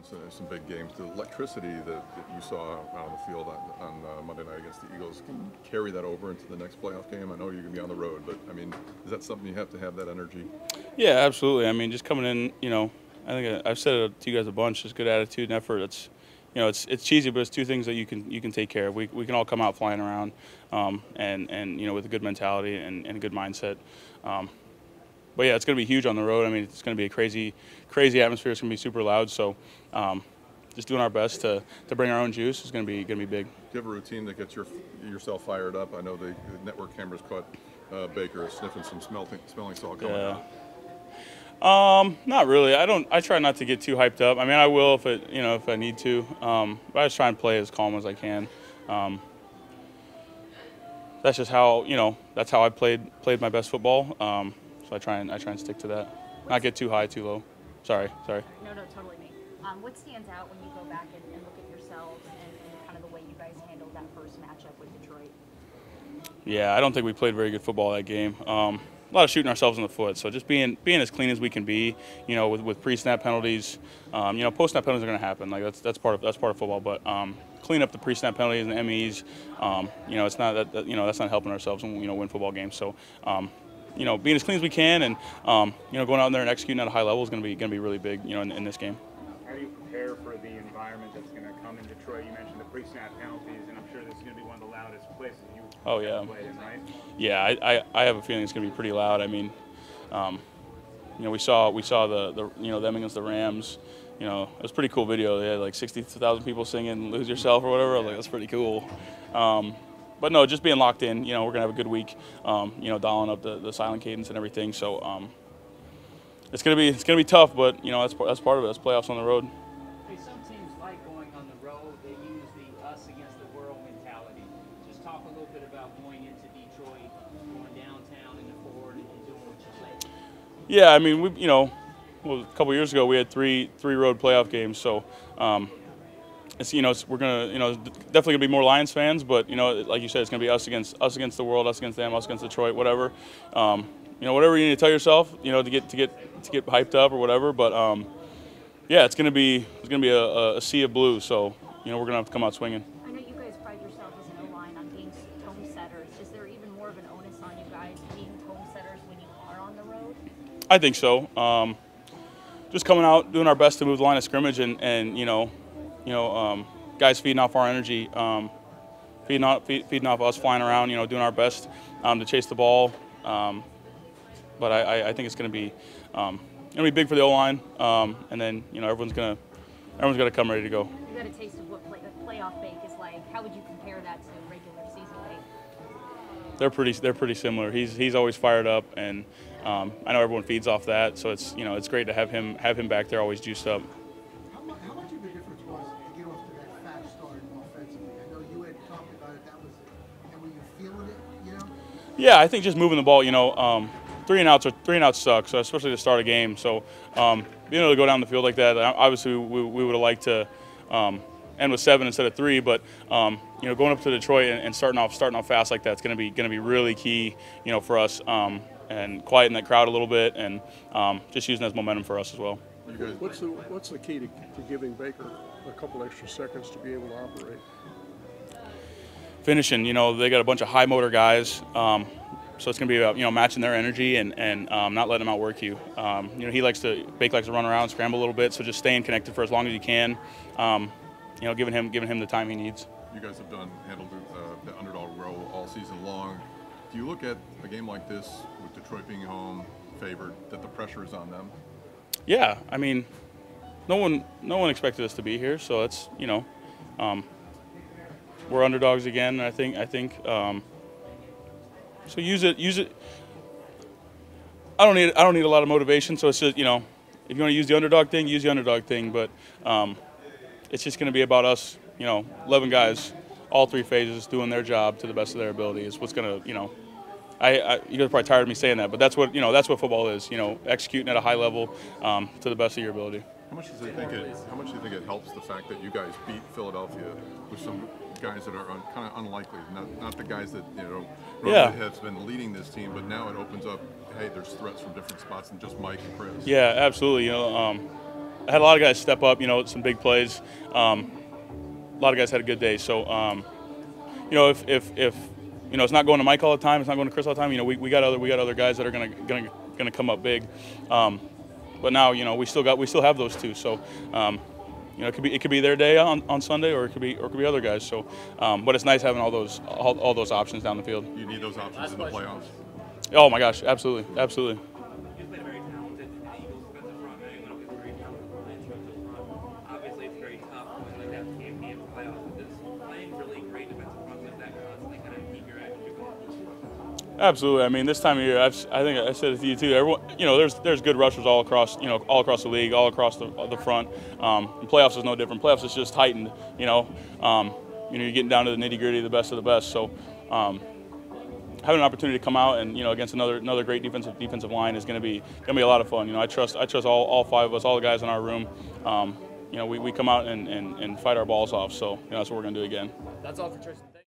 some big games. The electricity that you saw out on the field on Monday night against the Eagles, can you carry that over into the next playoff game? I know you're going to be on the road, but I mean, is that something you have to have, that energy? Yeah, absolutely. I mean, just coming in, I think I've said it to you guys a bunch. Just good attitude and effort. It's cheesy, but it's two things that you can take care of. We can all come out flying around, and with a good mentality and a good mindset. But yeah, it's going to be huge on the road. I mean, it's going to be a crazy atmosphere. It's going to be super loud. So, just doing our best to bring our own juice is going to be big. Do you have a routine that gets yourself fired up? I know the network cameras caught Baker sniffing some smelling salt coming out. Not really. I try not to get too hyped up. I mean, I will if I need to. But I just try and play as calm as I can. That's just how that's how I played my best football. So I try and stick to that. Not get too high, too low. Sorry. No, totally me. What stands out when you go back and look at yourselves and kind of the way you guys handled that first matchup with Detroit? Yeah, I don't think we played very good football that game. A lot of shooting ourselves in the foot. So just being as clean as we can be, with pre-snap penalties. Post-snap penalties are going to happen. Like that's part of football. But clean up the pre-snap penalties and the MEs. It's not that's not helping ourselves when win football games. So. Being as clean as we can and going out there and executing at a high level is going to be really big, in this game. How do you prepare for the environment that's going to come in Detroit? You mentioned the pre-snap penalties, and I'm sure this is going to be one of the loudest places you played in, right? Yeah, I have a feeling it's going to be pretty loud. I mean, we saw the them against the Rams. It was a pretty cool video. They had like 60,000 people singing "Lose Yourself" or whatever. I was like, that's pretty cool. But no, just being locked in. We're gonna have a good week. Dialing up the silent cadence and everything. So it's gonna be tough, but that's part of it. That's playoffs on the road. Hey, some teams like going on the road. They use the us against the world mentality. Just talk a little bit about going into Detroit, going downtown in the Ford, and doing what you say. Yeah, I mean a couple years ago we had three road playoff games. So. We're gonna, definitely gonna be more Lions fans, but like you said, it's gonna be us against the world, us against them, us against Detroit, whatever. Whatever you need to tell yourself, to get hyped up or whatever. But yeah, it's gonna be a sea of blue. So we're gonna have to come out swinging. I know you guys pride yourself as an O-line on being tone setters. Is there even more of an onus on you guys being tone setters when you are on the road? I think so. Just coming out, doing our best to move the line of scrimmage, and guys feeding off our energy, feeding off us flying around, doing our best to chase the ball. But I think it's going to be big for the O-line, and then everyone's gonna come ready to go. You got a taste of what playoff bake is like. How would you compare that to regular season bake? They're pretty similar. He's always fired up, and I know everyone feeds off that. So it's great to have him back there, always juiced up. How much of a difference was to get off to that fast start offensively? I know you had talked about it. And were you feeling it? Yeah, I think just moving the ball. Three and outs suck. So especially to start a game. So being able to go down the field like that, obviously we would have liked to end with 7 instead of 3. But going up to Detroit and starting off fast like that, it's going to be really key. For us and quieting that crowd a little bit and just using that as momentum for us as well. What's the key to giving Baker a couple extra seconds to be able to operate? Finishing, they got a bunch of high motor guys, so it's going to be about matching their energy and not letting them outwork you. Baker likes to run around, scramble a little bit, so just staying connected for as long as you can. Giving him the time he needs. You guys have handled the underdog role all season long. Do you look at a game like this with Detroit being home favored that the pressure is on them? Yeah, I mean, no one expected us to be here, so it's we're underdogs again. I think so. Use it. I don't need a lot of motivation, so it's just if you want to use the underdog thing, use the underdog thing. But it's just going to be about us, 11 guys, all 3 phases doing their job to the best of their ability. Is what's going to you guys are probably tired of me saying that, but that's what football is. Executing at a high level to the best of your ability. How much do you think it helps the fact that you guys beat Philadelphia with some guys that are kind of unlikely, not the guys that normally have been leading this team, but now it opens up. Hey, there's threats from different spots than just Mike and Chris. Yeah, absolutely. had a lot of guys step up. Some big plays. A lot of guys had a good day. So if it's not going to Mike all the time, it's not going to Chris all the time. We got other guys that are gonna come up big. But now we still have those two. So it could be their day on Sunday, or it could be other guys. So but it's nice having all those options down the field. You need those options in the playoffs. Oh my gosh, absolutely, absolutely. You've been very talented in the Eagles' defensive front. Now you went up against very talented Lions' defensive front. Obviously, it's very tough when like that game playoffs. But this playing really great defensive fronts like that constantly kind of keep your attitude going. Absolutely. I mean, this time of year, I think I said it to you too. Everyone, there's good rushers all across the league, all across the front. And playoffs is no different. Playoffs is just heightened. You're getting down to the nitty gritty, the best of the best. So. Having an opportunity to come out and against another great defensive line is going to be a lot of fun. I trust all five of us, all the guys in our room. We come out and fight our balls off. So that's what we're going to do again. That's all for Tristan.